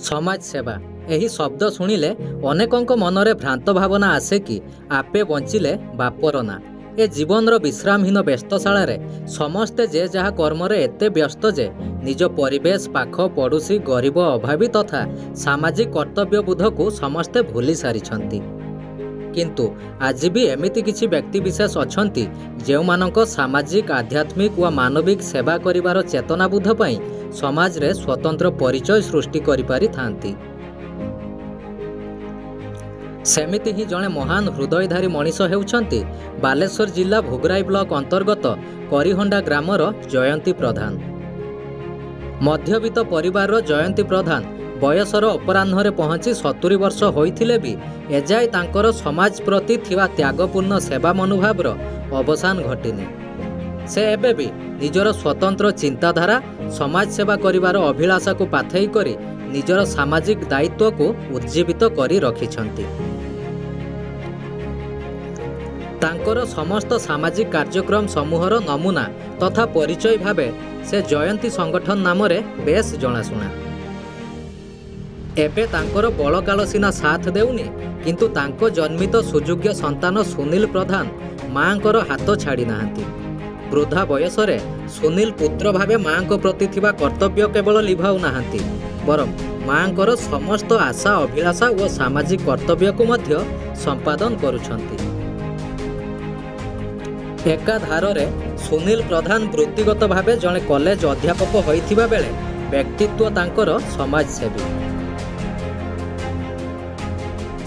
समाज सेवा यही शब्द शुणिले अनेकों मनरे भ्रांत भावना आसे कि आपे बंचिले बापर ना। ए जीवन विश्रामहीन व्यस्तशाला समस्ते जे जहाँ कर्मरे एते व्यस्त जे निज परिवेश पाख पड़ोशी गरीब अभावी तथा सामाजिक कर्तव्यबोध को समस्ते भूली सारी। किंतु आज भी एमिति किछि व्यक्तिविशेष अछंती जेउ मानक सामाजिक आध्यात्मिक व मानविक सेवा करिवार चेतनाबोध पई समाज रे स्वतंत्र परिचय सृष्टि करि पारि थांती। सेमिति ही जणे महान हृदयधारी मनीष हेउछंती बालेश्वर जिला भोगराई ब्लॉक अंतर्गत करिहंडा ग्रामर जयंती प्रधान। मध्यवित्त परिवार जयंती प्रधान बयसर अपराह्न पहुंची 70 वर्ष होइथिले भी एजाए तांकर समाज प्रति थिवा त्यागपूर्ण सेवा मनोभावर अवसान घटिनी। से एबे भी निजर स्वतंत्र चिंताधारा समाज सेवा करिवार अभिलाषा को पाथई करी निजर सामाजिक दायित्व को उज्जीवित करी रखिछंती। तांकर समस्त सामाजिक कार्यक्रम समूहर नमूना तथा परिचय भावे से जयंती संगठन नाम रे बेस जनाशुना। एबे तांकर बलकाल सिना साथ देउनी किंतु तांको जन्मित सुयोग्य संतान सुनील प्रधान मांकर हाथ छाड़ी नाहांती। वृद्धा बयसरे सुनील पुत्र भावे मांको प्रति थिबा कर्तव्य केवल लिभाउ नाहांती बरं मांकर समस्त आशा अभिलाषा व सामाजिक कर्तव्य को मध्य संपादन करुछंती। एकाधार रे सुनील प्रधान वृत्तिगत भावे जणे कॉलेज अध्यापक होइथिबा बेले व्यक्तित्व तांकर समाजसेवी।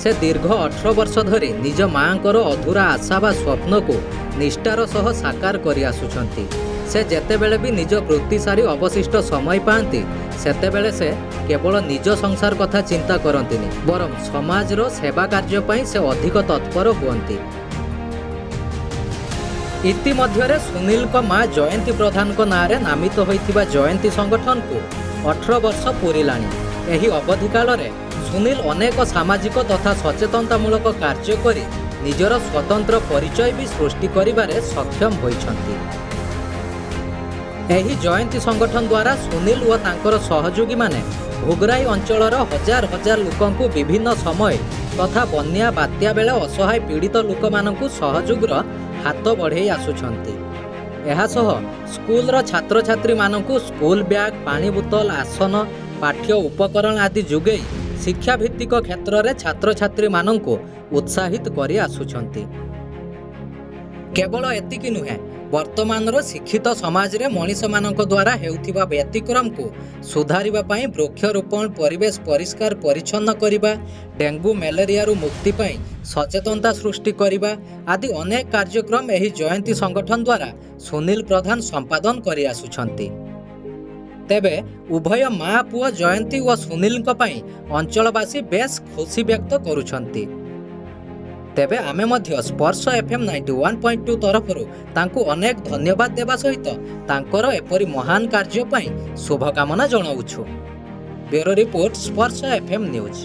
से दीर्घ 18 वर्ष धरी निज मांकर अधूरा आशा बा स्वप्न को निष्ठार सह साकार करि आसुछंती। से जेतेबेले भी निज वृत्ति सारी अवशिष्ट समय पाती सेतेबेले से केवल निज संसार कथा चिंता करंतिनी बरं समाजर सेवा कार्य पई से अधिक तत्पर हुअंती। इतिमध्यरे सुनील को मां जयंती प्रधान को नारे नामित होइथिबा जयंती संगठन को 18 वर्ष पूरिलाणी। एही अवधि काल रे सुनील अनेक सामाजिक तथा सचेतनतामूलक कार्य करी निजर स्वतंत्र परिचय भी सृष्टि करिबारे सक्षम होइछंती। एही जयंती संगठन द्वारा सुनील व तांकर सहयोगी माने भोगराई अंचलर हजार हजार लोकंकु विभिन्न समय तथा बन्या बात्या बेले असहाय पीड़ित लोक मानकु सहयोगर हाथ बढ़ाई आसुछंती। एहा सह स्कूलर छात्र छात्री मानकु स्कूल बैग पानी बोतल आसन पाठ्य उपकरण आदि जुगेई शिक्षा भित्तिक क्षेत्र में छात्र छात्री मानकु उत्साहित करी आसुछंती। केवल एतिकी नुहे वर्तमान शिक्षित समाज रे मनीष मानक द्वारा हेउथिबा व्यतिक्रम को सुधारिबा पई वृक्षरोपण परिवेश परिष्कार परिच्छन्न करिबा डेंगू मलेरिया मुक्ति पई सचेतनता सृष्टि करिबा आदि अनेक कार्यक्रम एही जयंती संगठन द्वारा सुनील प्रधान संपादन करि आसुछंती। तेबे उभय माँ पुआ जयंती व सुनील अंचलवासी बेस खुशी व्यक्त करुछंती। तेबे आमे मध्य स्पर्श FM 91.2 तरफरु तांकु अनेक धन्यवाद देवा सहित तांकर एपरी महान कार्य पई शुभकामना जणाउछु। ब्यूरो रिपोर्ट स्पर्श FM न्यूज।